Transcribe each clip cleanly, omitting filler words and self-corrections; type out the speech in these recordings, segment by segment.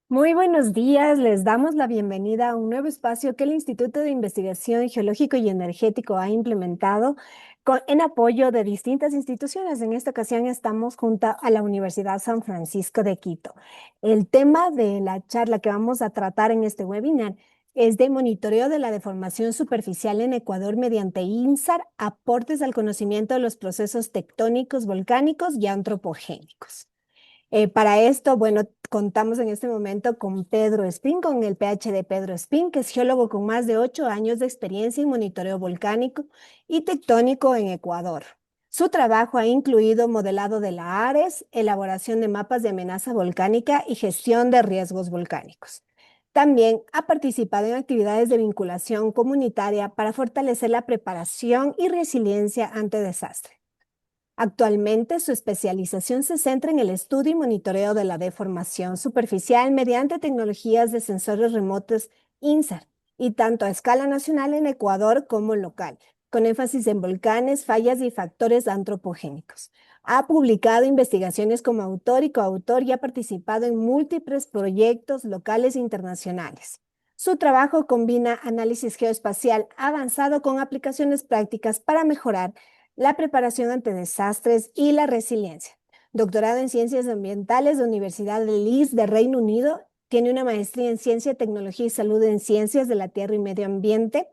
Muy buenos días, les damos la bienvenida a un nuevo espacio que el Instituto de Investigación Geológico y Energético ha implementado en apoyo de distintas instituciones. En esta ocasión estamos junto a la Universidad San Francisco de Quito. El tema de la charla que vamos a tratar en este webinar es de monitoreo de la deformación superficial en Ecuador mediante INSAR, aportes al conocimiento de los procesos tectónicos, volcánicos y antropogénicos. Para esto, bueno, contamos en este momento con Pedro Espín, con el PhD Pedro Espín, que es geólogo con más de 8 años de experiencia en monitoreo volcánico y tectónico en Ecuador. Su trabajo ha incluido modelado de la ARES, elaboración de mapas de amenaza volcánica y gestión de riesgos volcánicos. También ha participado en actividades de vinculación comunitaria para fortalecer la preparación y resiliencia ante desastres. Actualmente, su especialización se centra en el estudio y monitoreo de la deformación superficial mediante tecnologías de sensores remotos INSAR, y tanto a escala nacional en Ecuador como local, con énfasis en volcanes, fallas y factores antropogénicos. Ha publicado investigaciones como autor y coautor y ha participado en múltiples proyectos locales e internacionales. Su trabajo combina análisis geoespacial avanzado con aplicaciones prácticas para mejorar la preparación ante desastres y la resiliencia. Doctorado en Ciencias Ambientales de Universidad de Leeds de Reino Unido. Tiene una maestría en Ciencia, Tecnología y Salud en Ciencias de la Tierra y Medio Ambiente.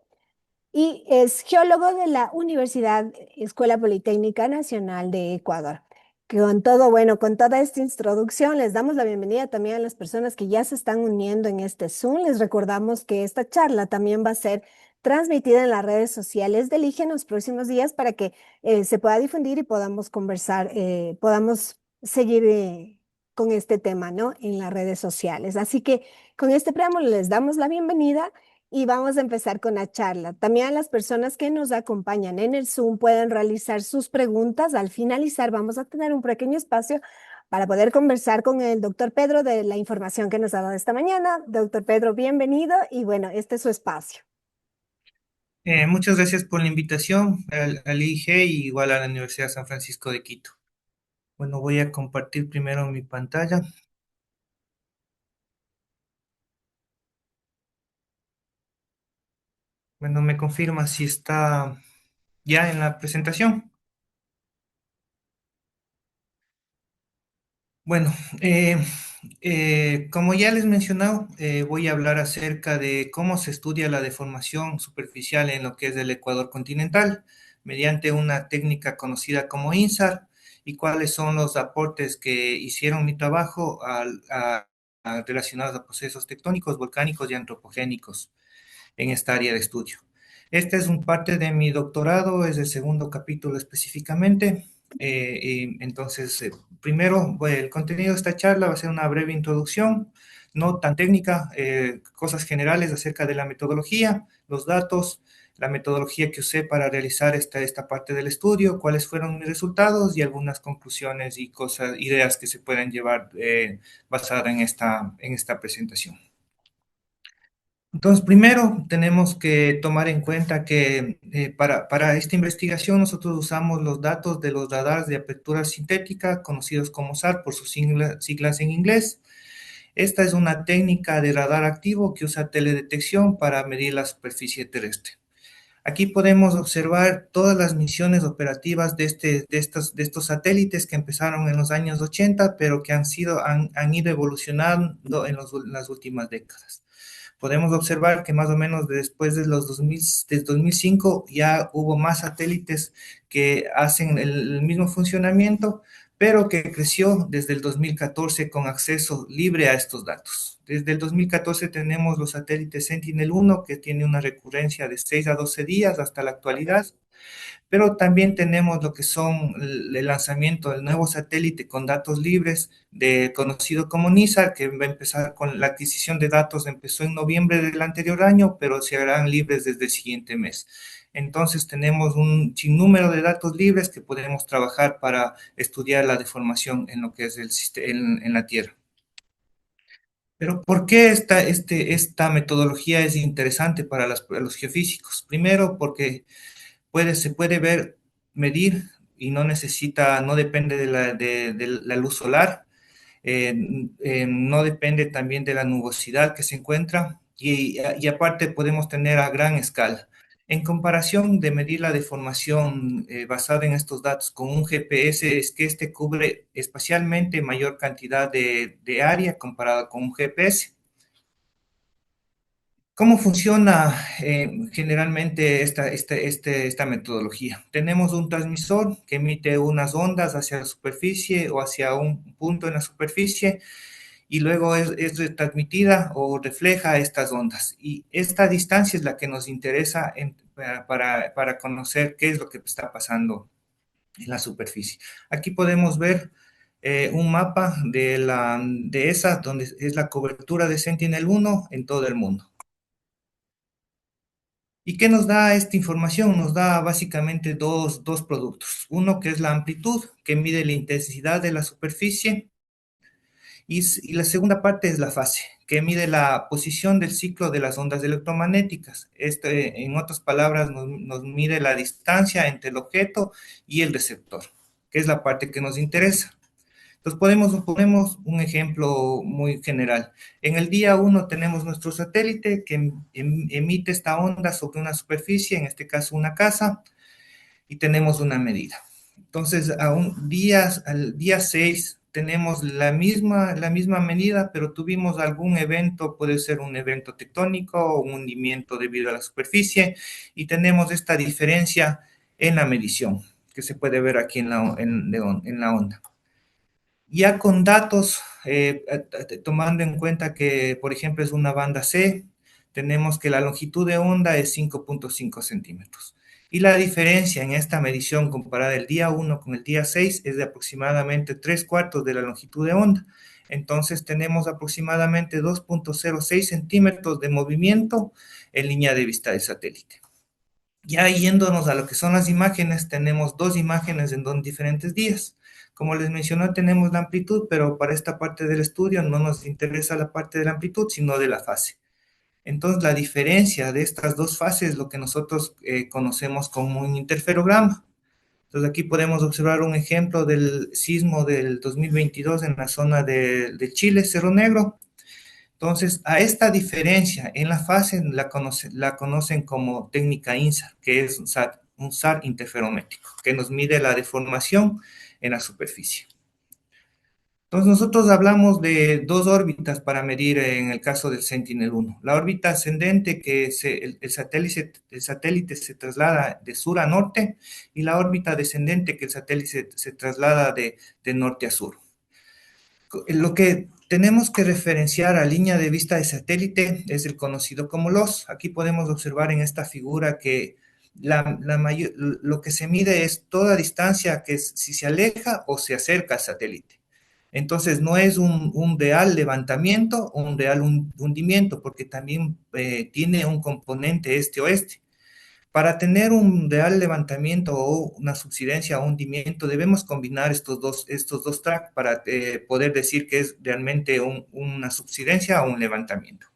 Y es geólogo de la Universidad Escuela Politécnica Nacional de Ecuador. Con todo, bueno, con toda esta introducción, les damos la bienvenida también a las personas que ya se están uniendo en este Zoom. Les recordamos que esta charla también va a ser transmitida en las redes sociales del IGE en los próximos días para que se pueda difundir y podamos conversar, podamos seguir con este tema, ¿no? En las redes sociales. Así que con este preámbulo les damos la bienvenida y vamos a empezar con la charla. También a las personas que nos acompañan en el Zoom pueden realizar sus preguntas. Al finalizar, vamos a tener un pequeño espacio para poder conversar con el doctor Pedro de la información que nos ha dado esta mañana. Doctor Pedro, bienvenido y bueno, este es su espacio. Muchas gracias por la invitación al IIG y igual a la Universidad San Francisco de Quito. Bueno, voy a compartir primero mi pantalla. Bueno, me confirma si está ya en la presentación. Bueno, eh, como ya les he mencionado, voy a hablar acerca de cómo se estudia la deformación superficial en lo que es el Ecuador continental mediante una técnica conocida como INSAR y cuáles son los aportes que hicieron mi trabajo relacionados a procesos tectónicos, volcánicos y antropogénicos en esta área de estudio. Este es un parte de mi doctorado, es el segundo capítulo específicamente. Primero, el contenido de esta charla va a ser una breve introducción, no tan técnica, cosas generales acerca de la metodología, los datos, la metodología que usé para realizar esta parte del estudio, cuáles fueron mis resultados y algunas conclusiones y cosas, ideas que se pueden llevar basadas en esta presentación. Entonces, primero tenemos que tomar en cuenta que para esta investigación nosotros usamos los datos de los radares de apertura sintética, conocidos como SAR por sus siglas en inglés. Esta es una técnica de radar activo que usa teledetección para medir la superficie terrestre. Aquí podemos observar todas las misiones operativas de estos satélites que empezaron en los años 80, pero que han ido evolucionando en las últimas décadas. Podemos observar que más o menos después de los 2000, desde 2005 ya hubo más satélites que hacen el mismo funcionamiento, pero que creció desde el 2014 con acceso libre a estos datos. Desde el 2014 tenemos los satélites Sentinel-1, que tiene una recurrencia de 6 a 12 días hasta la actualidad, pero también tenemos lo que son el lanzamiento del nuevo satélite con datos libres, conocido como NISA, que va a empezar con la adquisición de datos, empezó en noviembre del anterior año, pero se harán libres desde el siguiente mes. Entonces tenemos un sinnúmero de datos libres que podemos trabajar para estudiar la deformación en lo que es en la Tierra. Pero ¿por qué esta metodología es interesante para los geofísicos? Primero, porque se puede medir y no depende de la luz solar. no depende también de la nubosidad que se encuentra y aparte podemos tener a gran escala. En comparación de medir la deformación basada en estos datos con un GPS, es que este cubre espacialmente mayor cantidad de área comparada con un GPS. ¿Cómo funciona generalmente esta metodología? Tenemos un transmisor que emite unas ondas hacia la superficie o hacia un punto en la superficie y luego es retransmitida o refleja estas ondas. Y esta distancia es la que nos interesa para conocer qué es lo que está pasando en la superficie. Aquí podemos ver un mapa de esa, donde es la cobertura de Sentinel-1 en todo el mundo. ¿Y qué nos da esta información? Nos da básicamente dos productos. Uno que es la amplitud, que mide la intensidad de la superficie, y la segunda parte es la fase, que mide la posición del ciclo de las ondas electromagnéticas. Este, en otras palabras, nos mide la distancia entre el objeto y el receptor, que es la parte que nos interesa. Entonces ponemos un ejemplo muy general. En el día 1 tenemos nuestro satélite que emite esta onda sobre una superficie, en este caso una casa, y tenemos una medida. Entonces, al día 6 tenemos la misma medida, pero tuvimos algún evento, puede ser un evento tectónico o un hundimiento debido a la superficie, y tenemos esta diferencia en la medición, que se puede ver aquí en la onda. Ya con datos, tomando en cuenta que, por ejemplo, es una banda C, tenemos que la longitud de onda es 5.5 centímetros. Y la diferencia en esta medición comparada el día 1 con el día 6 es de aproximadamente 3/4 de la longitud de onda. Entonces tenemos aproximadamente 2.06 centímetros de movimiento en línea de vista del satélite. Ya yéndonos a lo que son las imágenes, tenemos dos imágenes en dos diferentes días. Como les mencioné, tenemos la amplitud, pero para esta parte del estudio no nos interesa la parte de la amplitud, sino de la fase. Entonces, la diferencia de estas dos fases es lo que nosotros conocemos como un interferograma. Entonces, aquí podemos observar un ejemplo del sismo del 2022 en la zona de Chile, Cerro Negro. Entonces, a esta diferencia en la fase la conocen como técnica INSAR, que es un SAR interferométrico, que nos mide la deformación en la superficie. Entonces, nosotros hablamos de dos órbitas para medir en el caso del Sentinel-1. La órbita ascendente, que el satélite se traslada de sur a norte, y la órbita descendente, que el satélite se traslada de norte a sur. Lo que tenemos que referenciar a línea de vista de satélite es el conocido como LOS. Aquí podemos observar en esta figura que lo que se mide es toda distancia, que es si se aleja o se acerca al satélite. Entonces, no es un real levantamiento o un real hundimiento, porque también tiene un componente este-oeste. Para tener un real levantamiento o una subsidencia o hundimiento, debemos combinar estos dos tracks para poder decir que es realmente una subsidencia o un levantamiento.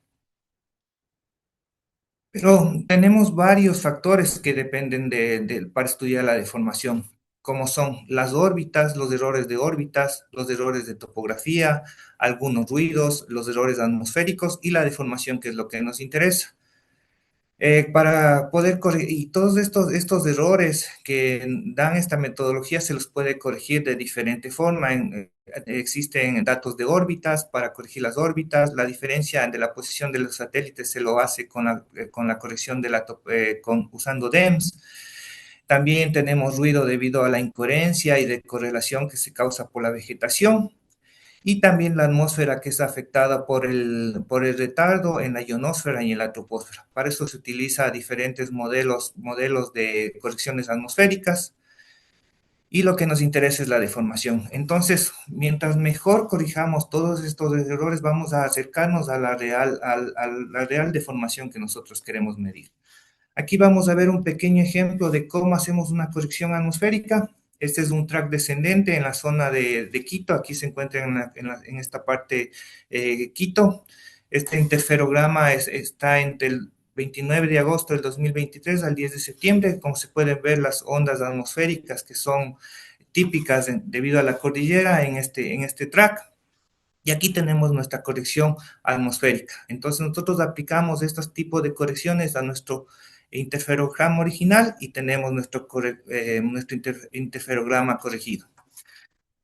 Pero tenemos varios factores que dependen para estudiar la deformación, como son las órbitas, los errores de órbitas, los errores de topografía, algunos ruidos, los errores atmosféricos y la deformación, que es lo que nos interesa. Para poder corregir, y todos estos errores que dan esta metodología se los puede corregir de diferente forma. Existen datos de órbitas para corregir las órbitas. La diferencia de la posición de los satélites se lo hace con la corrección usando DEMS. También tenemos ruido debido a la incoherencia y de correlación que se causa por la vegetación, y también la atmósfera, que es afectada por el retardo en la ionosfera y en la troposfera. Para eso se utiliza diferentes modelos de correcciones atmosféricas, y lo que nos interesa es la deformación. Entonces, mientras mejor corrijamos todos estos errores, vamos a acercarnos a la real deformación que nosotros queremos medir. Aquí vamos a ver un pequeño ejemplo de cómo hacemos una corrección atmosférica. Este es un track descendente en la zona de Quito. Aquí se encuentra en esta parte Quito. Este interferograma está entre el 29 de agosto del 2023 al 10 de septiembre. Como se pueden ver, las ondas atmosféricas que son típicas debido a la cordillera en este track. Y aquí tenemos nuestra corrección atmosférica. Entonces nosotros aplicamos estos tipos de correcciones a nuestro interferograma original y tenemos nuestro interferograma corregido.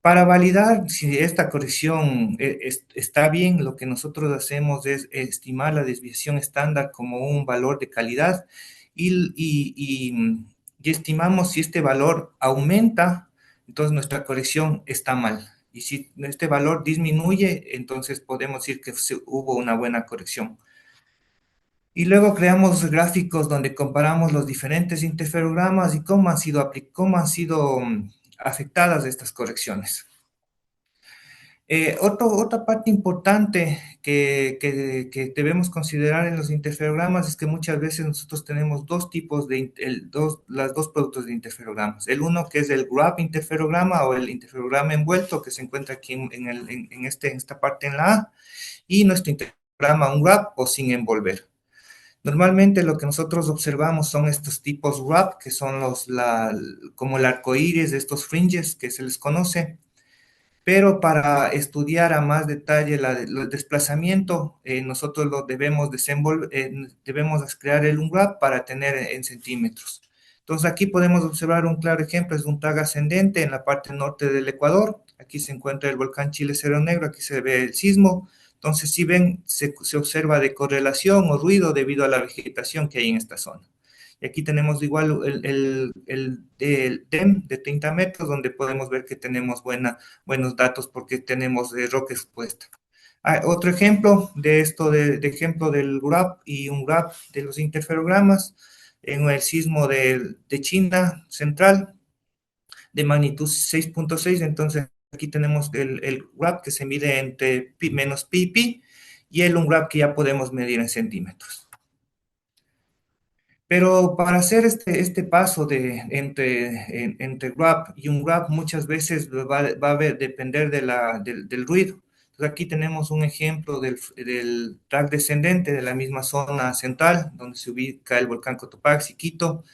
Para validar si esta corrección está bien, lo que nosotros hacemos es estimar la desviación estándar como un valor de calidad y, y- y- y estimamos si este valor aumenta, entonces nuestra corrección está mal. Y si este valor disminuye, entonces podemos decir que hubo una buena corrección. Y luego creamos gráficos donde comparamos los diferentes interferogramas y cómo han sido afectadas estas correcciones. Otra parte importante que debemos considerar en los interferogramas es que muchas veces nosotros tenemos dos tipos las dos productos de interferogramas. El uno que es el wrap interferograma o el interferograma envuelto que se encuentra aquí en esta parte en la A, y nuestro interferograma un wrap o sin envolver. Normalmente lo que nosotros observamos son estos tipos wrap, que son como el arco iris de estos fringes que se les conoce. Pero para estudiar a más detalle el desplazamiento, nosotros lo debemos crear el UNRAP para tener en centímetros. Entonces aquí podemos observar un claro ejemplo, es un tag ascendente en la parte norte del Ecuador. Aquí se encuentra el volcán Chile Cerro Negro, aquí se ve el sismo. Entonces, si ven, se observa de correlación o ruido debido a la vegetación que hay en esta zona. Y aquí tenemos igual el DEM de 30 metros, donde podemos ver que tenemos buenos datos porque tenemos roca expuesta. Otro ejemplo de esto, de ejemplo del GRAP y un GRAP de los interferogramas en el sismo de China central de magnitud 6.6. Entonces aquí tenemos el GRAP que se mide entre menos pi y pi y el un GRAP que ya podemos medir en centímetros. Pero para hacer este paso entre grab y un grab muchas veces va a depender del ruido. Entonces aquí tenemos un ejemplo del track descendente de la misma zona central, donde se ubica el volcán Cotopaxi, Quito,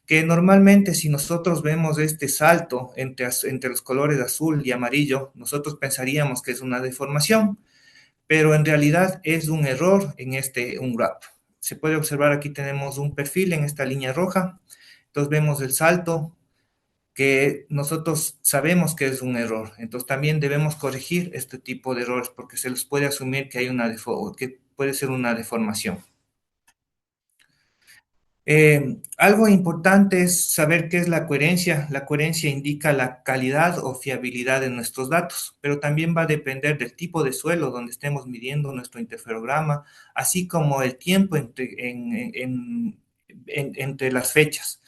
que normalmente si nosotros vemos este salto entre los colores azul y amarillo, nosotros pensaríamos que es una deformación, pero en realidad es un error en un graph. Se puede observar aquí tenemos un perfil en esta línea roja, entonces vemos el salto que nosotros sabemos que es un error, entonces también debemos corregir este tipo de errores porque se les puede asumir que que puede ser una deformación. Algo importante es saber qué es la coherencia. La coherencia indica la calidad o fiabilidad de nuestros datos, pero también va a depender del tipo de suelo donde estemos midiendo nuestro interferograma, así como el tiempo entre las fechas.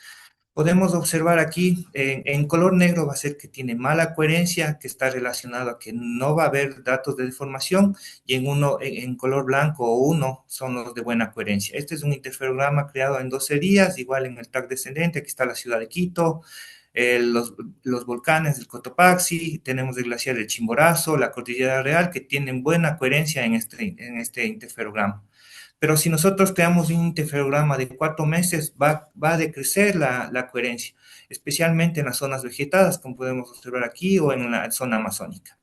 Podemos observar aquí, en color negro va a ser que tiene mala coherencia, que está relacionado a que no va a haber datos de deformación, y en color blanco o 1 son los de buena coherencia. Este es un interferograma creado en 12 días, igual en el track descendente, aquí está la ciudad de Quito, los volcanes del Cotopaxi, tenemos el glaciar del Chimborazo, la cordillera Real, que tienen buena coherencia en este interferograma. Pero si nosotros creamos un interferograma de 4 meses, va a decrecer la coherencia, especialmente en las zonas vegetadas, como podemos observar aquí, o en la zona amazónica.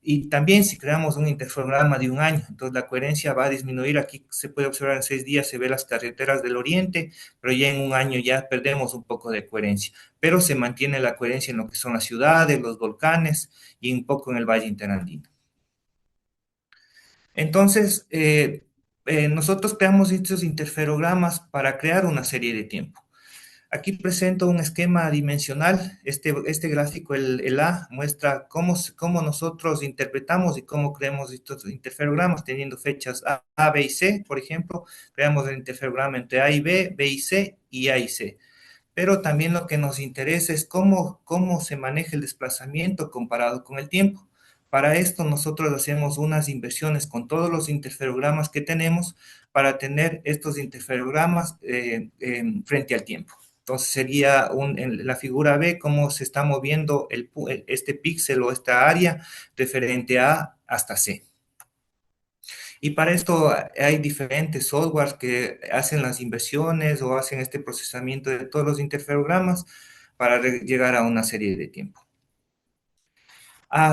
Y también si creamos un interferograma de un año, entonces la coherencia va a disminuir. Aquí se puede observar en 6 días, se ve las carreteras del oriente, pero ya en un año ya perdemos un poco de coherencia. Pero se mantiene la coherencia en lo que son las ciudades, los volcanes y un poco en el Valle Interandino. Entonces, nosotros creamos estos interferogramas para crear una serie de tiempo. Aquí presento un esquema dimensional. Este gráfico, el A, muestra cómo nosotros interpretamos y cómo creamos estos interferogramas teniendo fechas A, B y C. Por ejemplo, creamos el interferograma entre A y B, B y C y A y C. Pero también lo que nos interesa es cómo se maneja el desplazamiento comparado con el tiempo. Para esto nosotros hacemos unas inversiones con todos los interferogramas que tenemos para tener estos interferogramas frente al tiempo. Entonces sería en la figura B cómo se está moviendo este píxel o esta área referente a hasta C. Y para esto hay diferentes softwares que hacen las inversiones o hacen este procesamiento de todos los interferogramas para llegar a una serie de tiempo.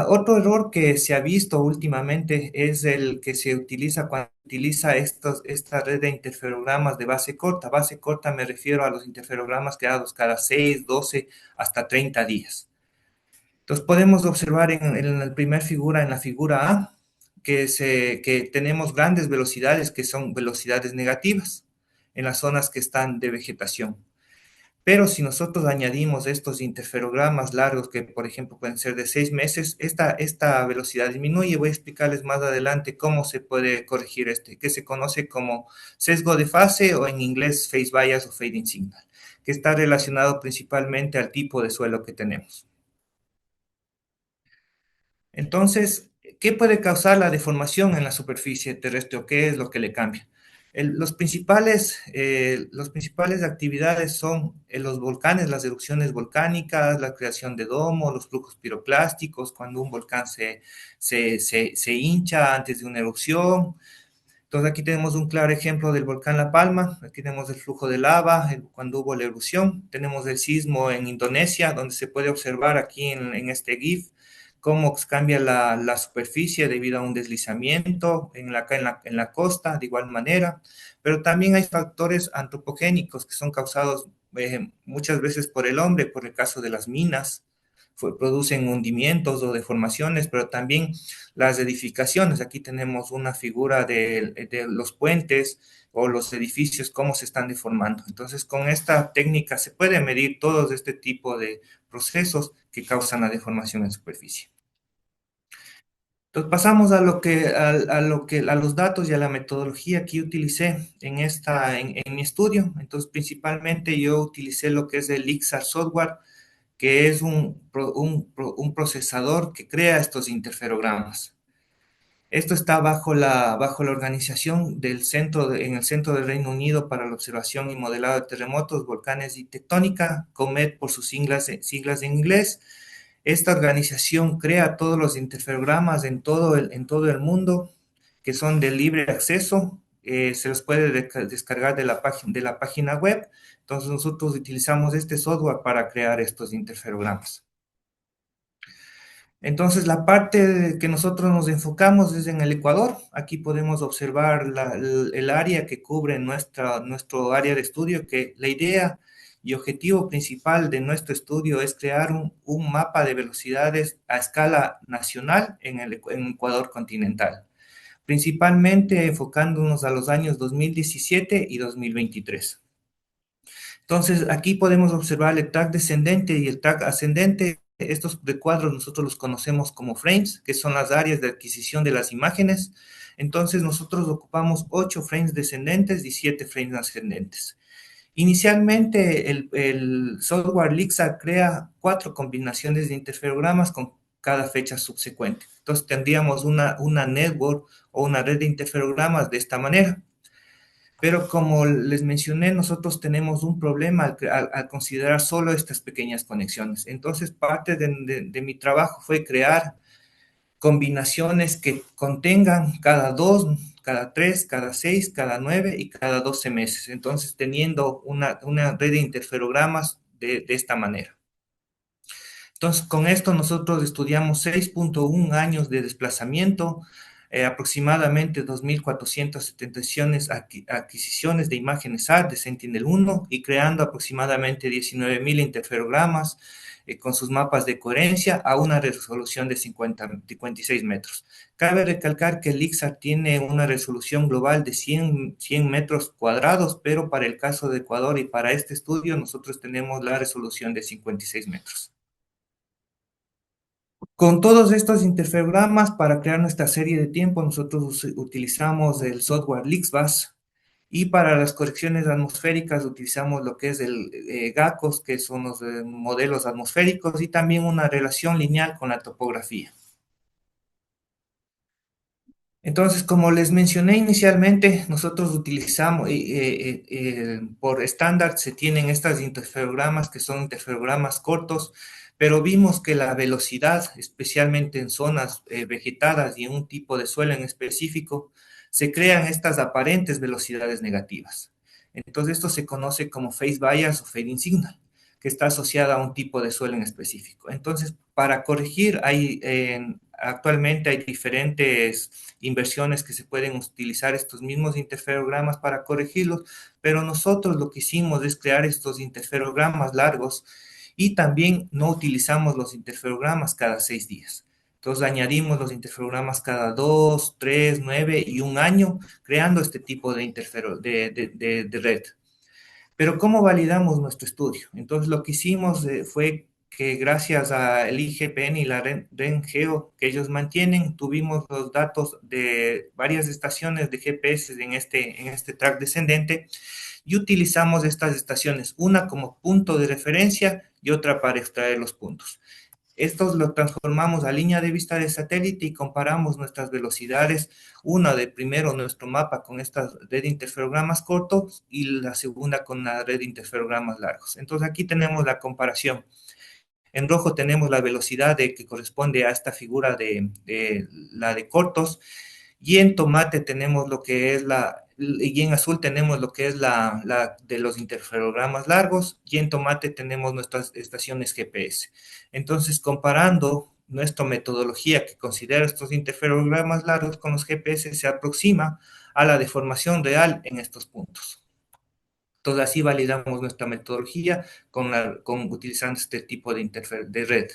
Otro error que se ha visto últimamente es el que se utiliza cuando utiliza esta red de interferogramas de base corta. Base corta me refiero a los interferogramas creados cada 6, 12, hasta 30 días. Entonces podemos observar en la primera figura, en la figura A, que tenemos grandes velocidades que son velocidades negativas en las zonas que están de vegetación. Pero si nosotros añadimos estos interferogramas largos, que por ejemplo pueden ser de 6 meses, esta velocidad disminuye. Voy a explicarles más adelante cómo se puede corregir que se conoce como sesgo de fase o en inglés phase bias o fading signal, que está relacionado principalmente al tipo de suelo que tenemos. Entonces, ¿qué puede causar la deformación en la superficie terrestre o qué es lo que le cambia? Los principales actividades son los volcanes, las erupciones volcánicas, la creación de domos, los flujos piroclásticos, cuando un volcán se hincha antes de una erupción. Entonces aquí tenemos un claro ejemplo del volcán La Palma, aquí tenemos el flujo de lava cuando hubo la erupción, tenemos el sismo en Indonesia, donde se puede observar aquí en este GIF cómo cambia la superficie debido a un deslizamiento en la costa, de igual manera, pero también hay factores antropogénicos que son causados muchas veces por el hombre, por el caso de las minas, producen hundimientos o deformaciones, pero también las edificaciones. Aquí tenemos una figura de los puentes o los edificios, cómo se están deformando. Entonces, con esta técnica se puede medir todo este tipo de procesos que causan la deformación en superficie. Entonces, pasamos a los datos y a la metodología que yo utilicé en mi estudio. Entonces, principalmente yo utilicé lo que es el IXAR software, que es un procesador que crea estos interferogramas. Esto está bajo la organización en el Centro del Reino Unido para la Observación y Modelado de Terremotos, Volcanes y Tectónica, COMET por sus siglas en inglés. Esta organización crea todos los interferogramas en todo el mundo que son de libre acceso. Se los puede descargar de la página web. Entonces nosotros utilizamos este software para crear estos interferogramas. Entonces, la parte que nosotros nos enfocamos es en el Ecuador. Aquí podemos observar el área que cubre nuestro área de estudio, que la idea y objetivo principal de nuestro estudio es crear un mapa de velocidades a escala nacional en Ecuador continental, principalmente enfocándonos a los años 2017 y 2023. Entonces, aquí podemos observar el track descendente y el track ascendente. Estos recuadros nosotros los conocemos como frames, que son las áreas de adquisición de las imágenes. Entonces, nosotros ocupamos 8 frames descendentes y 7 frames ascendentes. Inicialmente, el software Lixar crea 4 combinaciones de interferogramas con cada fecha subsecuente. Entonces, tendríamos una network o una red de interferogramas de esta manera. Pero como les mencioné, nosotros tenemos un problema al considerar solo estas pequeñas conexiones. Entonces, parte de mi trabajo fue crear combinaciones que contengan cada 2, cada 3, cada 6, cada 9 y cada 12 meses. Entonces, teniendo una red de interferogramas de esta manera. Entonces, con esto nosotros estudiamos 6.1 años de desplazamiento, aproximadamente 2.470 adquisiciones de imágenes SAR de Sentinel-1 y creando aproximadamente 19.000 interferogramas con sus mapas de coherencia a una resolución de 56 metros. Cabe recalcar que el IXAR tiene una resolución global de 100 metros cuadrados, pero para el caso de Ecuador y para este estudio nosotros tenemos la resolución de 56 metros. Con todos estos interferogramas, para crear nuestra serie de tiempo, nosotros utilizamos el software LixBus y para las correcciones atmosféricas utilizamos lo que es el GACOS, que son los modelos atmosféricos, y también una relación lineal con la topografía. Entonces, como les mencioné inicialmente, nosotros utilizamos, por estándar se tienen estas interferogramas que son interferogramas cortos, pero vimos que la velocidad, especialmente en zonas vegetadas y en un tipo de suelo en específico, se crean estas aparentes velocidades negativas. Entonces, esto se conoce como phase bias o fading signal, que está asociada a un tipo de suelo en específico. Entonces, para corregir, actualmente hay diferentes inversiones que se pueden utilizar estos mismos interferogramas para corregirlos, pero nosotros lo que hicimos es crear estos interferogramas largos y también no utilizamos los interferogramas cada 6 días. Entonces añadimos los interferogramas cada 2, 3, 9 y un año, creando este tipo de red. Pero ¿cómo validamos nuestro estudio? Entonces lo que hicimos fue que gracias al IGPN y la RenGeo que ellos mantienen, tuvimos los datos de varias estaciones de GPS en este track descendente y utilizamos estas estaciones, una como punto de referencia y otra para extraer los puntos. Estos lo transformamos a línea de vista de satélite y comparamos nuestras velocidades, una de primero nuestro mapa con esta red de interferogramas cortos y la segunda con la red de interferogramas largos. Entonces aquí tenemos la comparación. En rojo tenemos la velocidad que corresponde a esta figura de la de cortos y en tomate tenemos lo que es y en azul tenemos lo que es la de los interferogramas largos y en tomate tenemos nuestras estaciones GPS. Entonces, comparando nuestra metodología que considera estos interferogramas largos con los GPS, se aproxima a la deformación real en estos puntos. Entonces, así validamos nuestra metodología utilizando este tipo de red.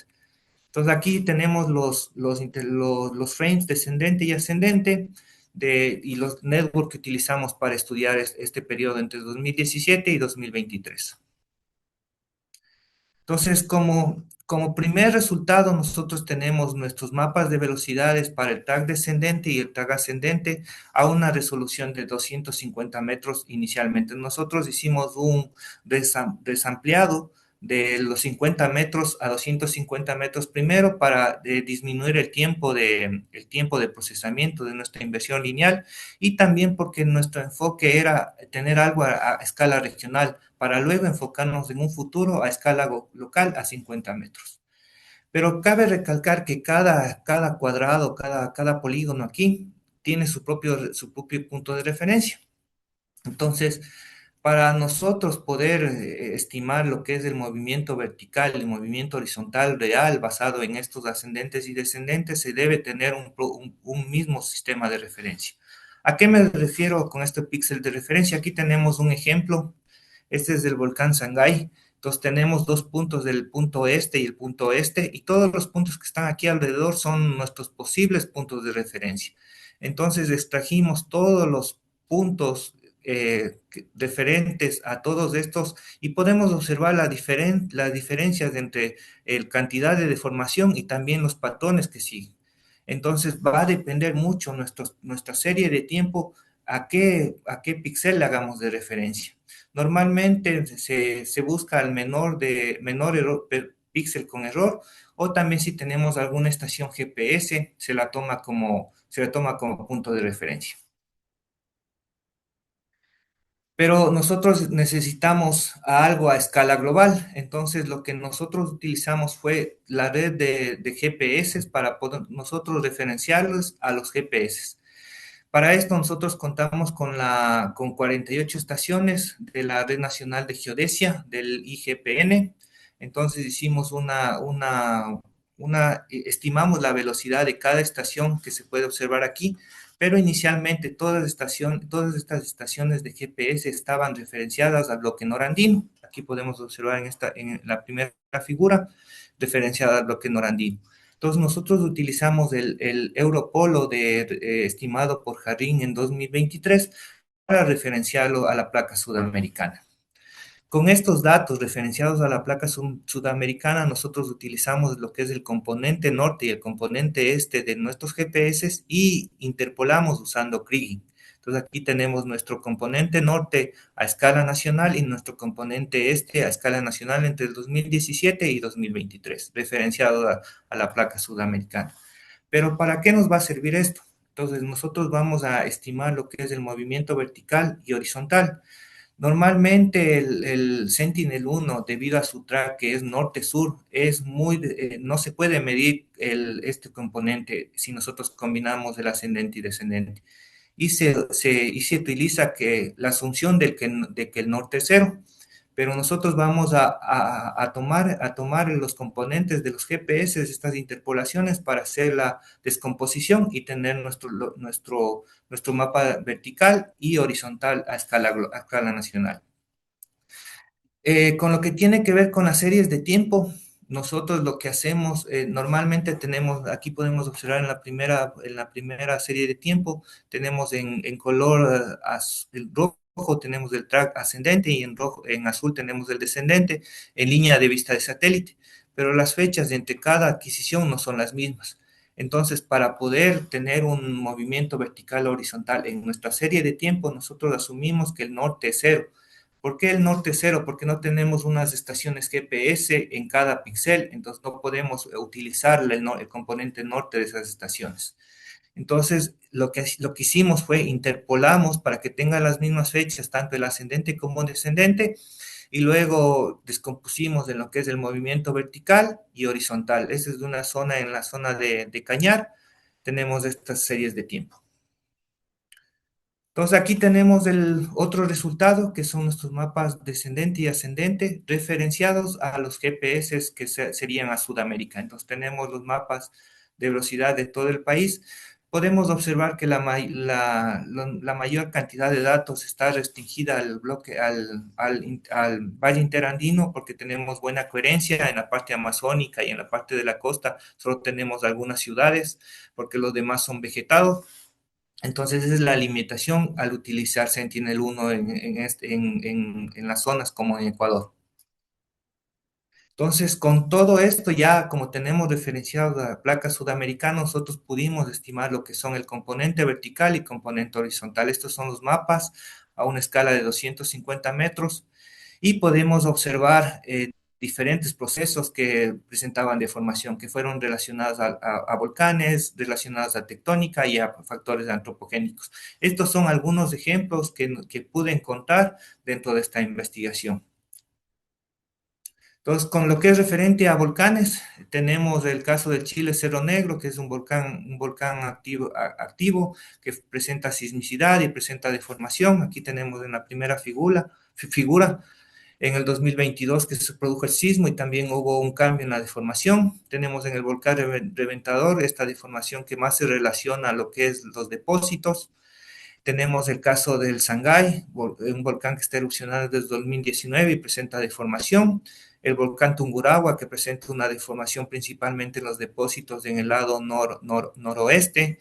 Entonces aquí tenemos los frames descendente y ascendente y los networks que utilizamos para estudiar este periodo entre 2017 y 2023. Entonces, como primer resultado, nosotros tenemos nuestros mapas de velocidades para el track descendente y el track ascendente a una resolución de 250 metros inicialmente. Nosotros hicimos un desampliado de los 50 metros a 250 metros primero para disminuir el tiempo de procesamiento de nuestra inversión lineal y también porque nuestro enfoque era tener algo a escala regional para luego enfocarnos en un futuro a escala local a 50 metros. Pero cabe recalcar que cada cuadrado, cada polígono aquí tiene su propio punto de referencia. Entonces, para nosotros poder estimar lo que es el movimiento vertical, el movimiento horizontal real basado en estos ascendentes y descendentes, se debe tener un mismo sistema de referencia. ¿A qué me refiero con este píxel de referencia? Aquí tenemos un ejemplo. Este es del volcán Sangay. Entonces tenemos dos puntos del punto este y el punto oeste y todos los puntos que están aquí alrededor son nuestros posibles puntos de referencia. Entonces extrajimos todos los puntos referentes a todos estos y podemos observar las diferencias entre la cantidad de deformación y también los patrones que siguen. Entonces va a depender mucho nuestra serie de tiempo a qué píxel le hagamos de referencia. Normalmente se busca el menor error, píxel con error, o también si tenemos alguna estación GPS, se la toma como punto de referencia. Pero nosotros necesitamos algo a escala global. Entonces, lo que nosotros utilizamos fue la red de GPS para poder nosotros referenciarlos a los GPS. Para esto nosotros contamos con 48 estaciones de la Red Nacional de Geodesia, del IGPN. Entonces hicimos estimamos la velocidad de cada estación que se puede observar aquí, pero inicialmente todas estas estaciones de GPS estaban referenciadas al bloque norandino. Aquí podemos observar en la primera figura, referenciada al bloque norandino. Entonces nosotros utilizamos el Europolo estimado por Jarrín en 2023 para referenciarlo a la placa sudamericana. Con estos datos referenciados a la placa sudamericana, nosotros utilizamos lo que es el componente norte y el componente este de nuestros GPS y interpolamos usando Kriging. Entonces aquí tenemos nuestro componente norte a escala nacional y nuestro componente este a escala nacional entre el 2017 y 2023, referenciado a la placa sudamericana. Pero ¿para qué nos va a servir esto? Entonces nosotros vamos a estimar lo que es el movimiento vertical y horizontal. Normalmente el Sentinel-1, debido a su track que es norte-sur, no se puede medir este componente si nosotros combinamos el ascendente y descendente. Y se utiliza la asunción de que el norte es cero. pero nosotros vamos a tomar los componentes de los GPS, estas interpolaciones, para hacer la descomposición y tener nuestro mapa vertical y horizontal a escala nacional. Con lo que tiene que ver con las series de tiempo, nosotros lo que hacemos, normalmente tenemos, aquí podemos observar en la primera serie de tiempo, tenemos en color el rojo tenemos el track ascendente y en azul tenemos el descendente en línea de vista de satélite, pero las fechas entre cada adquisición no son las mismas. Entonces, para poder tener un movimiento vertical o horizontal en nuestra serie de tiempo, nosotros asumimos que el norte es cero. ¿Por qué el norte cero? Porque no tenemos unas estaciones GPS en cada píxel, entonces no podemos utilizar el componente norte de esas estaciones. Entonces, lo que hicimos fue interpolamos para que tengan las mismas fechas, tanto el ascendente como el descendente, y luego descompusimos en lo que es el movimiento vertical y horizontal. Esa es una zona en la zona de Cañar, tenemos estas series de tiempo. Entonces aquí tenemos el otro resultado, que son nuestros mapas descendente y ascendente, referenciados a los GPS que serían a Sudamérica. Entonces tenemos los mapas de velocidad de todo el país. Podemos observar que la mayor cantidad de datos está restringida al bloque, al Valle Interandino, porque tenemos buena coherencia en la parte amazónica y en la parte de la costa. Solo tenemos algunas ciudades, porque los demás son vegetados. Entonces, esa es la limitación al utilizar Sentinel-1 en las zonas como en Ecuador. Entonces, con todo esto, ya como tenemos referenciado la placa sudamericana, nosotros pudimos estimar lo que son el componente vertical y componente horizontal. Estos son los mapas a una escala de 250 metros y podemos observar diferentes procesos que presentaban deformación, que fueron relacionados a volcanes, relacionados a tectónica y a factores antropogénicos. Estos son algunos ejemplos que pude encontrar dentro de esta investigación. Entonces, con lo que es referente a volcanes, tenemos el caso del Chile Cerro Negro, que es un volcán activo que presenta sismicidad y presenta deformación. Aquí tenemos en la primera figura en el 2022 que se produjo el sismo y también hubo un cambio en la deformación. Tenemos en el volcán Reventador esta deformación que más se relaciona a lo que es los depósitos. Tenemos el caso del Sangay, un volcán que está erupcionando desde 2019 y presenta deformación. El volcán Tungurahua, que presenta una deformación principalmente en los depósitos en el lado noroeste.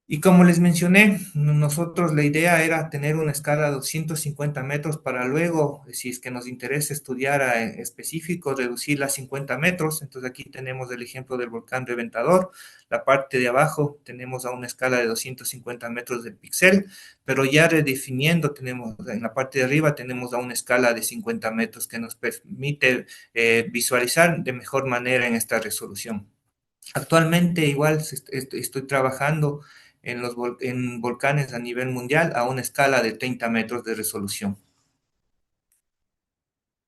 Y como les mencioné, nosotros la idea era tener una escala de 250 metros para luego, si es que nos interesa estudiar en específico, reducirla a 50 metros. Entonces aquí tenemos el ejemplo del volcán Reventador. La parte de abajo tenemos a una escala de 250 metros de píxel, pero ya redefiniendo tenemos, en la parte de arriba tenemos a una escala de 50 metros que nos permite visualizar de mejor manera en esta resolución. Actualmente igual estoy trabajando en volcanes a nivel mundial a una escala de 30 metros de resolución.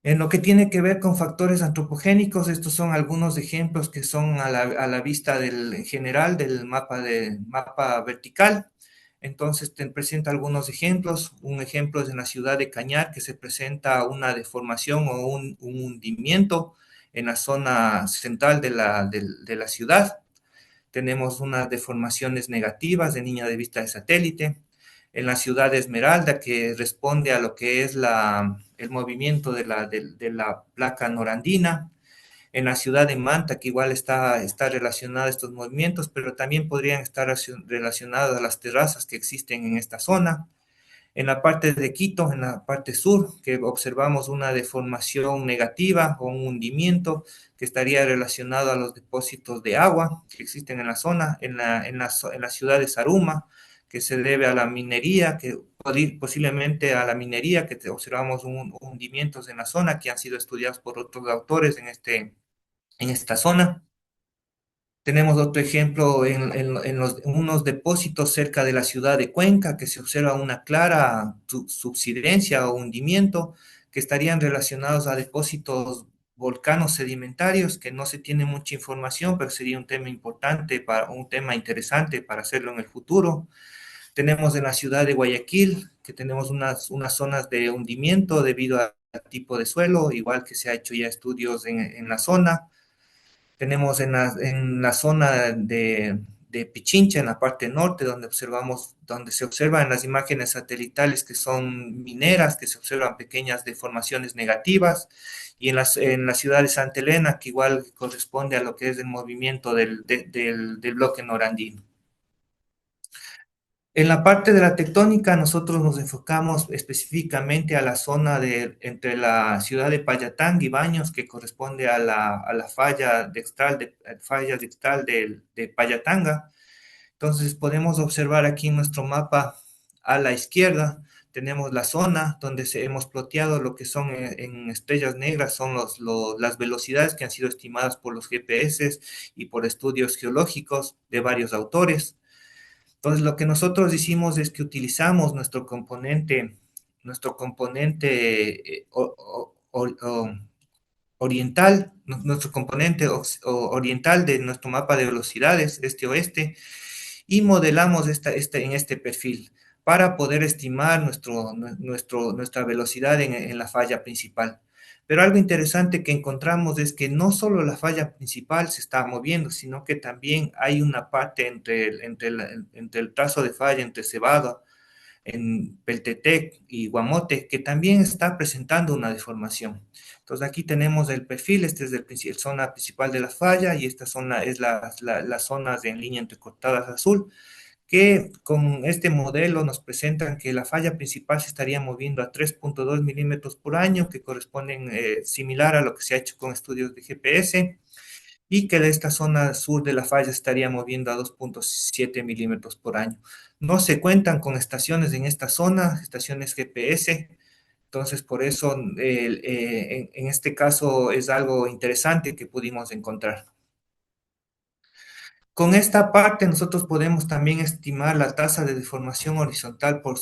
En lo que tiene que ver con factores antropogénicos, estos son algunos ejemplos que son a la vista del general del mapa vertical. Entonces te presenta algunos ejemplos. Un ejemplo es en la ciudad de Cañar, que se presenta una deformación o un hundimiento en la zona central de la ciudad. Tenemos unas deformaciones negativas de línea de vista de satélite. En la ciudad de Esmeralda, que responde a lo que es el movimiento de la placa norandina. En la ciudad de Manta, que igual está relacionada a estos movimientos, pero también podrían estar relacionadas a las terrazas que existen en esta zona. En la parte de Quito, en la parte sur, que observamos una deformación negativa o un hundimiento que estaría relacionado a los depósitos de agua que existen en la zona, en la ciudad de Saruma, que se debe a la minería, que posiblemente a la minería, que observamos hundimientos en la zona que han sido estudiados por otros autores en esta zona. Tenemos otro ejemplo en unos depósitos cerca de la ciudad de Cuenca, que se observa una clara subsidencia o hundimiento que estarían relacionados a depósitos volcanos sedimentarios, que no se tiene mucha información, pero sería un tema importante, un tema interesante para hacerlo en el futuro. Tenemos en la ciudad de Guayaquil, que tenemos unas zonas de hundimiento debido al tipo de suelo, igual que se ha hecho ya estudios en la zona. Tenemos en la zona de Pichincha, en la parte norte, donde se observan las imágenes satelitales que son mineras, que se observan pequeñas deformaciones negativas, y en la ciudad de Santa Elena, que igual corresponde a lo que es el movimiento del bloque norandino. En la parte de la tectónica, nosotros nos enfocamos específicamente a la zona entre la ciudad de Payatán y Baños, que corresponde a la falla dextral de Payatanga. Entonces, podemos observar aquí en nuestro mapa a la izquierda, tenemos la zona donde hemos ploteado lo que son en estrellas negras, son las velocidades que han sido estimadas por los GPS y por estudios geológicos de varios autores. Entonces, lo que nosotros hicimos es que utilizamos nuestro componente oriental, nuestro componente oriental de nuestro mapa de velocidades, este-oeste, y modelamos en este perfil para poder estimar nuestra velocidad en la falla principal. Pero algo interesante que encontramos es que no solo la falla principal se está moviendo, sino que también hay una parte entre el trazo de falla, entre Cebada, en Peltetec y Guamote, que también está presentando una deformación. Entonces aquí tenemos el perfil, este es el zona principal de la falla y esta zona es las zonas en línea entrecortadas azul, que con este modelo nos presentan que la falla principal se estaría moviendo a 3.2 milímetros por año, que corresponden similar a lo que se ha hecho con estudios de GPS, y que de esta zona sur de la falla estaría moviendo a 2.7 milímetros por año. No se cuentan con estaciones en esta zona, estaciones GPS, entonces por eso en este caso es algo interesante que pudimos encontrar. Con esta parte nosotros podemos también estimar la tasa de deformación horizontal por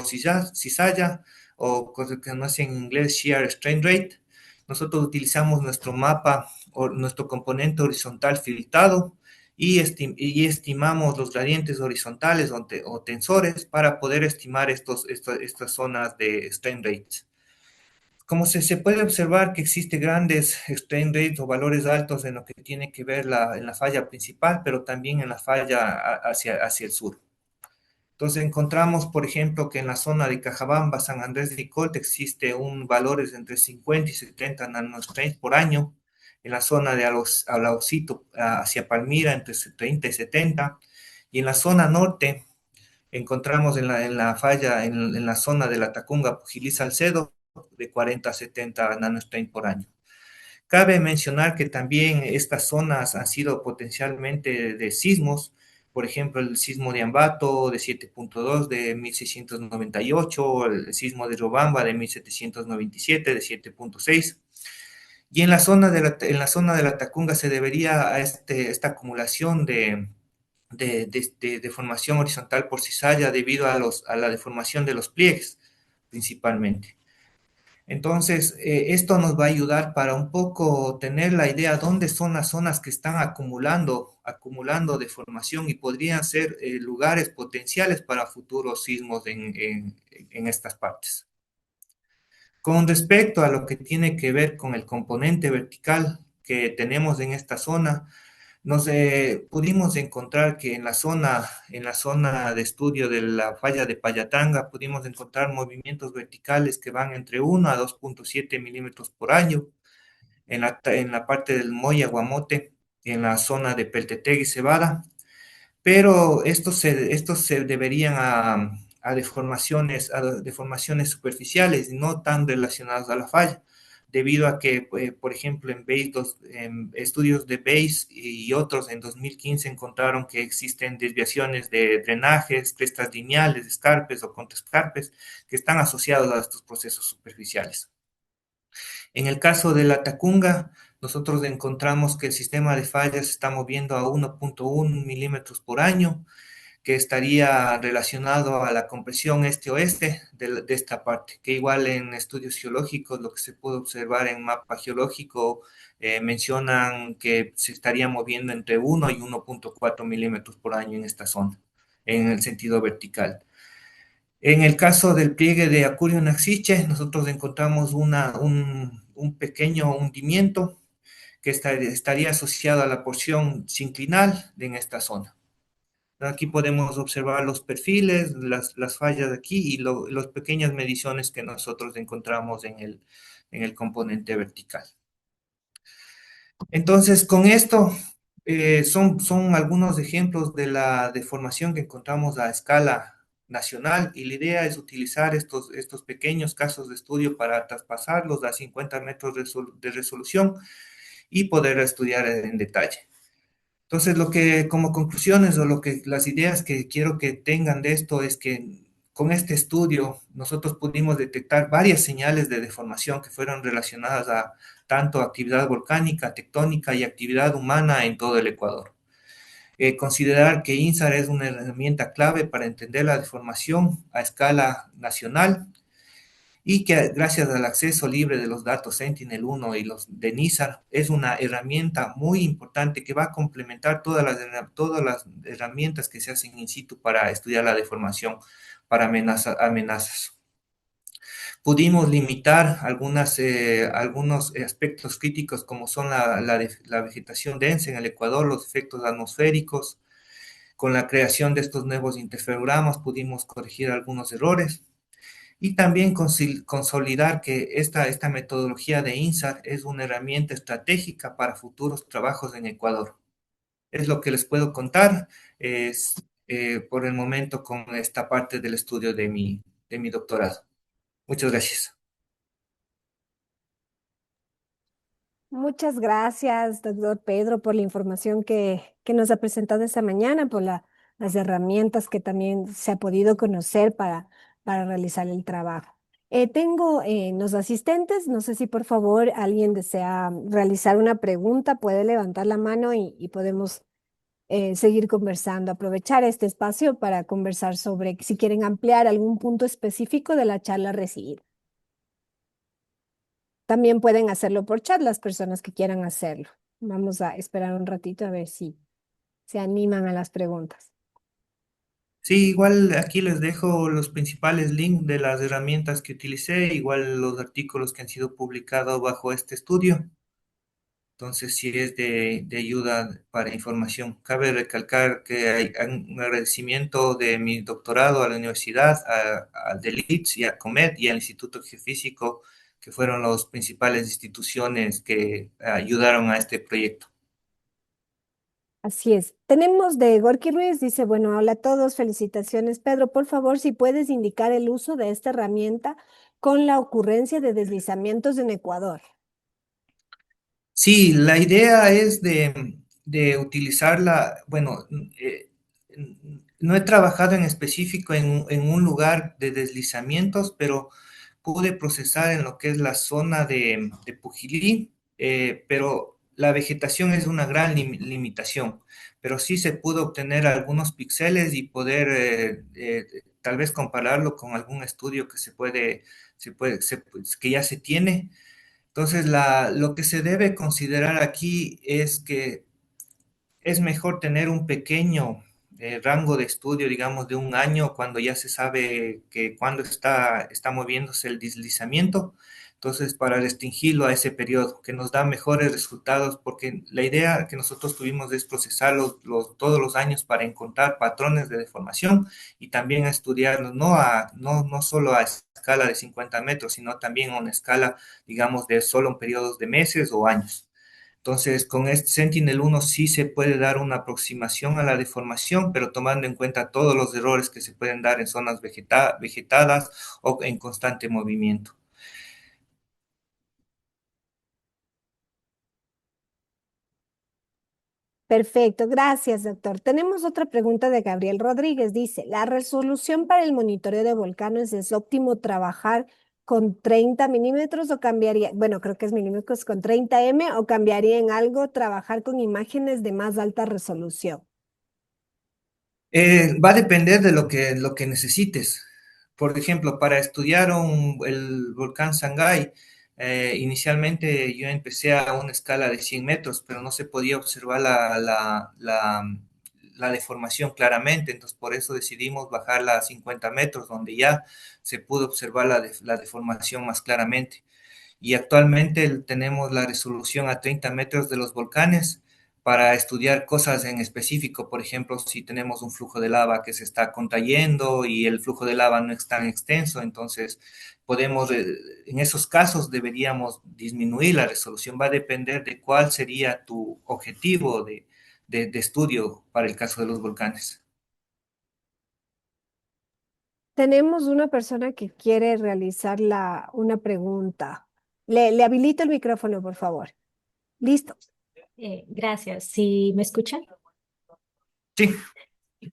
cizalla, o lo que se conoce en inglés shear strain rate. Nosotros utilizamos nuestro mapa o nuestro componente horizontal filtrado y estimamos los gradientes horizontales o tensores para poder estimar estas zonas de strain rates. Como se puede observar que existe grandes strain rates o valores altos en lo que tiene que ver en la falla principal, pero también en la falla hacia el sur. Entonces encontramos, por ejemplo, que en la zona de Cajabamba, San Andrés de Icolte, existe un valores entre 50 y 70 nanostrains por año. En la zona de Alaucito hacia Palmira, entre 30 y 70. Y en la zona norte, encontramos en la falla, en la zona de la Tacunga, Pujilí Salcedo, de 40 a 70 nanostrain por año. Cabe mencionar que también estas zonas han sido potencialmente de sismos, por ejemplo, el sismo de Ambato de 7.2 de 1698, el sismo de Robamba de 1797 de 7.6. Y en la zona de la Tacunga se debería a esta acumulación de deformación horizontal por cizalla debido a la deformación de los pliegues, principalmente. Entonces, esto nos va a ayudar para un poco tener la idea dónde son las zonas que están acumulando deformación y podrían ser lugares potenciales para futuros sismos en estas partes. Con respecto a lo que tiene que ver con el componente vertical que tenemos en esta zona, pudimos encontrar que en la zona de estudio de la falla de Payatanga, pudimos encontrar movimientos verticales que van entre 1 a 2.7 milímetros por año, en la parte del Moya Guamote, en la zona de Peltetec y Cebada, pero estos se deberían a deformaciones superficiales, no tan relacionadas a la falla, debido a que, por ejemplo, en estudios de BASE y otros en 2015 encontraron que existen desviaciones de drenajes, crestas lineales, escarpes o contraescarpes que están asociados a estos procesos superficiales. En el caso de la Tacunga, nosotros encontramos que el sistema de fallas se está moviendo a 1.1 milímetros por año, que estaría relacionado a la compresión este-oeste de esta parte, que igual en estudios geológicos, lo que se puede observar en mapa geológico, mencionan que se estaría moviendo entre 1 y 1.4 milímetros por año en esta zona, en el sentido vertical. En el caso del pliegue de Acurio-Naxiche, nosotros encontramos un pequeño hundimiento que estaría asociado a la porción sinclinal en esta zona. Aquí podemos observar los perfiles, las fallas de aquí y las pequeñas mediciones que nosotros encontramos en el componente vertical. Entonces, con esto son algunos ejemplos de la deformación que encontramos a escala nacional y la idea es utilizar estos pequeños casos de estudio para traspasarlos a 50 metros de resolución y poder estudiar en detalle. Entonces, como conclusiones o las ideas que quiero que tengan de esto es que con este estudio nosotros pudimos detectar varias señales de deformación que fueron relacionadas a tanto actividad volcánica, tectónica y actividad humana en todo el Ecuador. Considerar que INSAR es una herramienta clave para entender la deformación a escala nacional y que gracias al acceso libre de los datos Sentinel-1 y los de NISAR es una herramienta muy importante que va a complementar todas las herramientas que se hacen in situ para estudiar la deformación para amenazas. Pudimos limitar algunos aspectos críticos como son la vegetación densa en el Ecuador, los efectos atmosféricos. Con la creación de estos nuevos interferogramas pudimos corregir algunos errores y también consolidar que esta metodología de INSAR es una herramienta estratégica para futuros trabajos en Ecuador. Es lo que les puedo contar es, por el momento con esta parte del estudio de mi doctorado. Muchas gracias. Muchas gracias, doctor Pedro, por la información que nos ha presentado esta mañana, por las herramientas que también se ha podido conocer para realizar el trabajo. Tengo los asistentes, no sé si por favor alguien desea realizar una pregunta, puede levantar la mano y podemos seguir conversando, aprovechar este espacio para conversar sobre si quieren ampliar algún punto específico de la charla recibida. También pueden hacerlo por chat las personas que quieran hacerlo. Vamos a esperar un ratito a ver si se animan a las preguntas. Sí, igual aquí les dejo los principales links de las herramientas que utilicé, igual los artículos que han sido publicados bajo este estudio. Entonces, si es de ayuda para información. Cabe recalcar que hay un agradecimiento de mi doctorado a la universidad, de Leeds y a COMET y al Instituto Geofísico, que fueron las principales instituciones que ayudaron a este proyecto. Así es. Tenemos de Gorky Ruiz, dice, bueno, hola a todos, felicitaciones. Pedro, por favor, si puedes indicar el uso de esta herramienta con la ocurrencia de deslizamientos en Ecuador. Sí, la idea es de utilizarla, bueno, no he trabajado en específico en un lugar de deslizamientos, pero pude procesar en lo que es la zona de Pujilí, pero la vegetación es una gran limitación, pero sí se pudo obtener algunos píxeles y poder tal vez compararlo con algún estudio que que ya se tiene. Entonces, lo que se debe considerar aquí es que es mejor tener un pequeño rango de estudio, digamos, de un año, cuando ya se sabe que cuando está moviéndose el deslizamiento. Entonces, para restringirlo a ese periodo, que nos da mejores resultados, porque la idea que nosotros tuvimos es procesar todos los años para encontrar patrones de deformación y también estudiarlos, no solo a escala de 50 metros, sino también a una escala, digamos, de solo periodos de meses o años. Entonces, con este Sentinel-1 sí se puede dar una aproximación a la deformación, pero tomando en cuenta todos los errores que se pueden dar en zonas vegetadas o en constante movimiento. Perfecto, gracias, doctor. Tenemos otra pregunta de Gabriel Rodríguez. Dice, ¿la resolución para el monitoreo de volcanes es óptimo trabajar con 30 milímetros o cambiaría, bueno, creo que es milímetros con 30 m o cambiaría en algo trabajar con imágenes de más alta resolución? Va a depender de lo que necesites. Por ejemplo, para estudiar el volcán Sangay, inicialmente yo empecé a una escala de 100 metros, pero no se podía observar la deformación claramente, entonces por eso decidimos bajarla a 50 metros, donde ya se pudo observar la deformación más claramente. Y actualmente tenemos la resolución a 30 metros de los volcanes para estudiar cosas en específico. Por ejemplo, si tenemos un flujo de lava que se está contrayendo y el flujo de lava no es tan extenso, entonces podemos, en esos casos deberíamos disminuir la resolución. Va a depender de cuál sería tu objetivo de estudio para el caso de los volcanes. Tenemos una persona que quiere realizar una pregunta. Le habilito el micrófono, por favor. Listo. Gracias. ¿Sí me escuchan? Sí.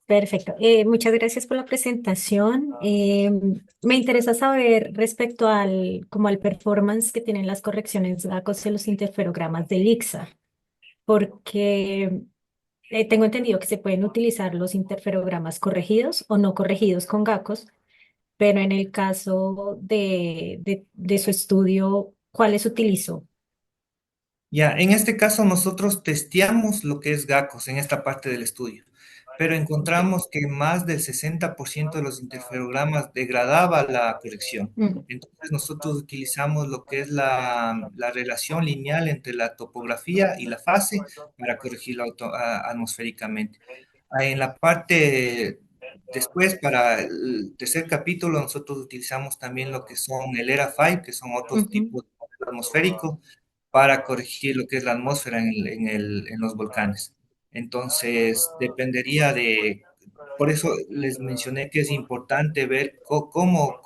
Perfecto. Muchas gracias por la presentación. Me interesa saber respecto como al performance que tienen las correcciones GACOS y los interferogramas del ICSA, porque tengo entendido que se pueden utilizar los interferogramas corregidos o no corregidos con GACOS, pero en el caso de su estudio, ¿cuáles utilizó? Ya, en este caso nosotros testeamos lo que es GACOS en esta parte del estudio, pero encontramos que más del 60% de los interferogramas degradaba la corrección. Mm. Entonces nosotros utilizamos lo que es la relación lineal entre la topografía y la fase para corregirlo atmosféricamente. En la parte después, para el tercer capítulo, nosotros utilizamos también lo que son el ERA5, que son otros Ujú. tipos de modelo atmosférico para corregir lo que es la atmósfera en los volcanes. Entonces, dependería por eso les mencioné que es importante ver cómo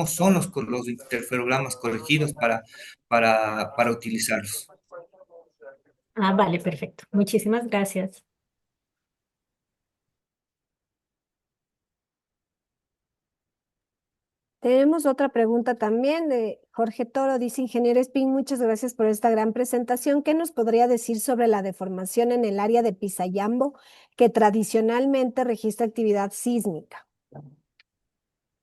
son los interferogramas corregidos para utilizarlos. Ah, vale, perfecto. Muchísimas gracias. Tenemos otra pregunta también de Jorge Toro. Dice, ingeniero Espín, muchas gracias por esta gran presentación. ¿Qué nos podría decir sobre la deformación en el área de Pisayambo, que tradicionalmente registra actividad sísmica?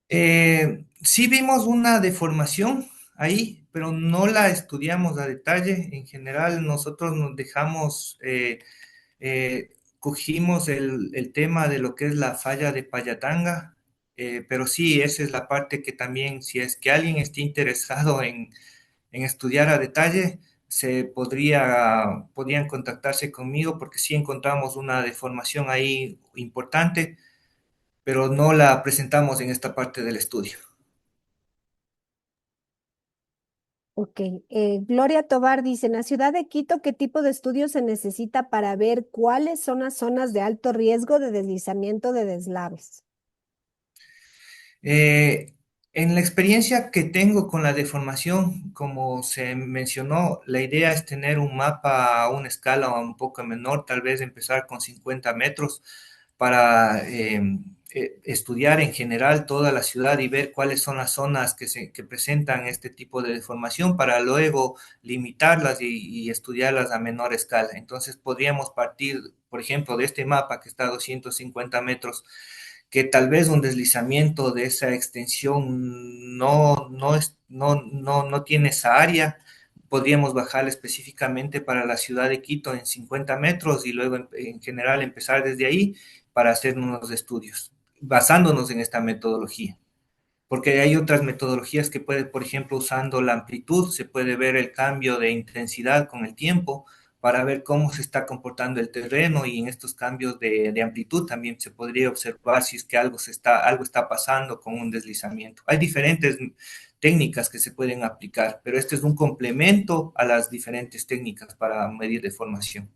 Sí vimos una deformación ahí, pero no la estudiamos a detalle. En general, nosotros nos dejamos, cogimos el tema de lo que es la falla de Payatanga, pero sí, esa es la parte que también, si es que alguien esté interesado en estudiar a detalle, podrían contactarse conmigo porque sí encontramos una deformación ahí importante, pero no la presentamos en esta parte del estudio. Ok. Gloria Tobar dice, en la ciudad de Quito, ¿qué tipo de estudios se necesita para ver cuáles son las zonas de alto riesgo de deslizamiento de deslaves? Eh, en la experiencia que tengo con la deformación, como se mencionó, la idea es tener un mapa a una escala un poco menor, tal vez empezar con 50 metros para estudiar en general toda la ciudad y ver cuáles son las zonas que presentan este tipo de deformación para luego limitarlas y estudiarlas a menor escala. Entonces podríamos partir, por ejemplo, de este mapa que está a 250 metros, que tal vez un deslizamiento de esa extensión no tiene esa área. Podríamos bajar específicamente para la ciudad de Quito en 50 metros y luego en general empezar desde ahí para hacer unos estudios, basándonos en esta metodología. Porque hay otras metodologías que puede, por ejemplo, usando la amplitud, se puede ver el cambio de intensidad con el tiempo para ver cómo se está comportando el terreno y en estos cambios de amplitud también se podría observar si es que algo está pasando con un deslizamiento. Hay diferentes técnicas que se pueden aplicar, pero este es un complemento a las diferentes técnicas para medir deformación.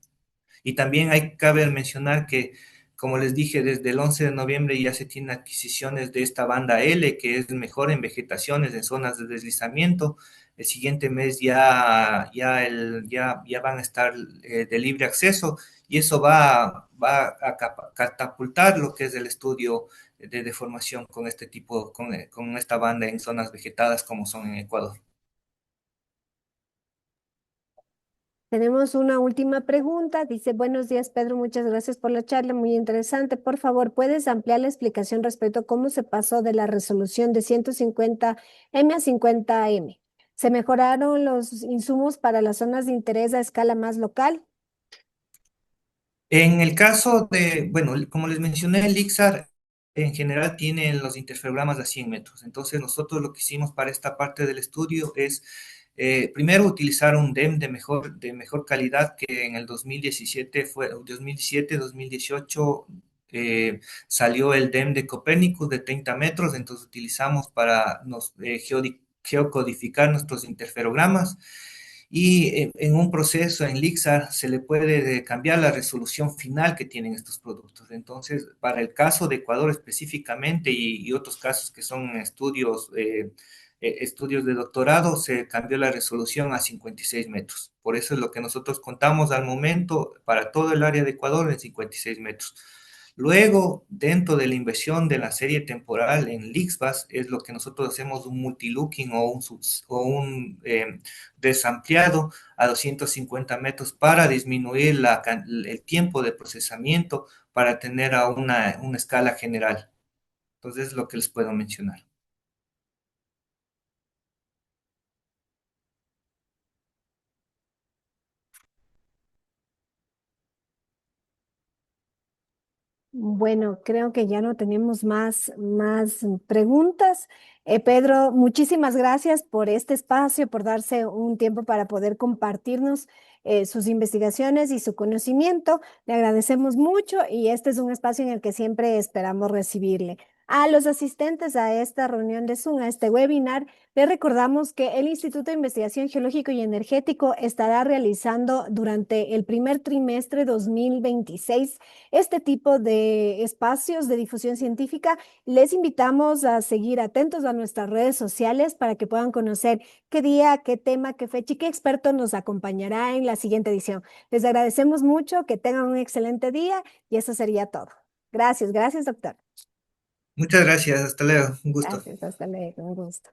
Y también cabe mencionar que, como les dije, desde el 11 de noviembre ya se tienen adquisiciones de esta banda L, que es mejor en vegetaciones, en zonas de deslizamiento. El siguiente mes ya van a estar de libre acceso y eso va a catapultar lo que es el estudio de deformación con este tipo, con esta banda en zonas vegetadas como son en Ecuador. Tenemos una última pregunta. Dice, buenos días, Pedro. Muchas gracias por la charla, muy interesante. Por favor, ¿puedes ampliar la explicación respecto a cómo se pasó de la resolución de 150M a 50M? ¿Se mejoraron los insumos para las zonas de interés a escala más local? En el caso de, bueno, como les mencioné, el ICSAR en general tiene los interferogramas a 100 metros. Entonces, nosotros lo que hicimos para esta parte del estudio es, primero, utilizar un DEM de mejor calidad que en el 2017 fue, 2017-2018 salió el DEM de Copernicus de 30 metros. Entonces, utilizamos para geocodificar nuestros interferogramas y en un proceso en Lixar se le puede cambiar la resolución final que tienen estos productos. Entonces, para el caso de Ecuador específicamente y otros casos que son estudios de doctorado, se cambió la resolución a 56 metros. Por eso es lo que nosotros contamos al momento para todo el área de Ecuador en 56 metros. Luego, dentro de la inversión de la serie temporal en Lixbus, es lo que nosotros hacemos un multilooking o un desampliado a 250 metros para disminuir el tiempo de procesamiento para tener a una escala general. Entonces, es lo que les puedo mencionar. Bueno, creo que ya no tenemos más preguntas. Pedro, muchísimas gracias por este espacio, por darse un tiempo para poder compartirnos sus investigaciones y su conocimiento. Le agradecemos mucho y este es un espacio en el que siempre esperamos recibirle. A los asistentes a esta reunión de Zoom, a este webinar, les recordamos que el Instituto de Investigación Geológico y Energético estará realizando durante el primer trimestre 2026 este tipo de espacios de difusión científica. Les invitamos a seguir atentos a nuestras redes sociales para que puedan conocer qué día, qué tema, qué fecha y qué experto nos acompañará en la siguiente edición. Les agradecemos mucho, que tengan un excelente día y eso sería todo. Gracias, gracias, doctor. Muchas gracias. Hasta luego. Un gusto. Gracias, hasta luego, un gusto.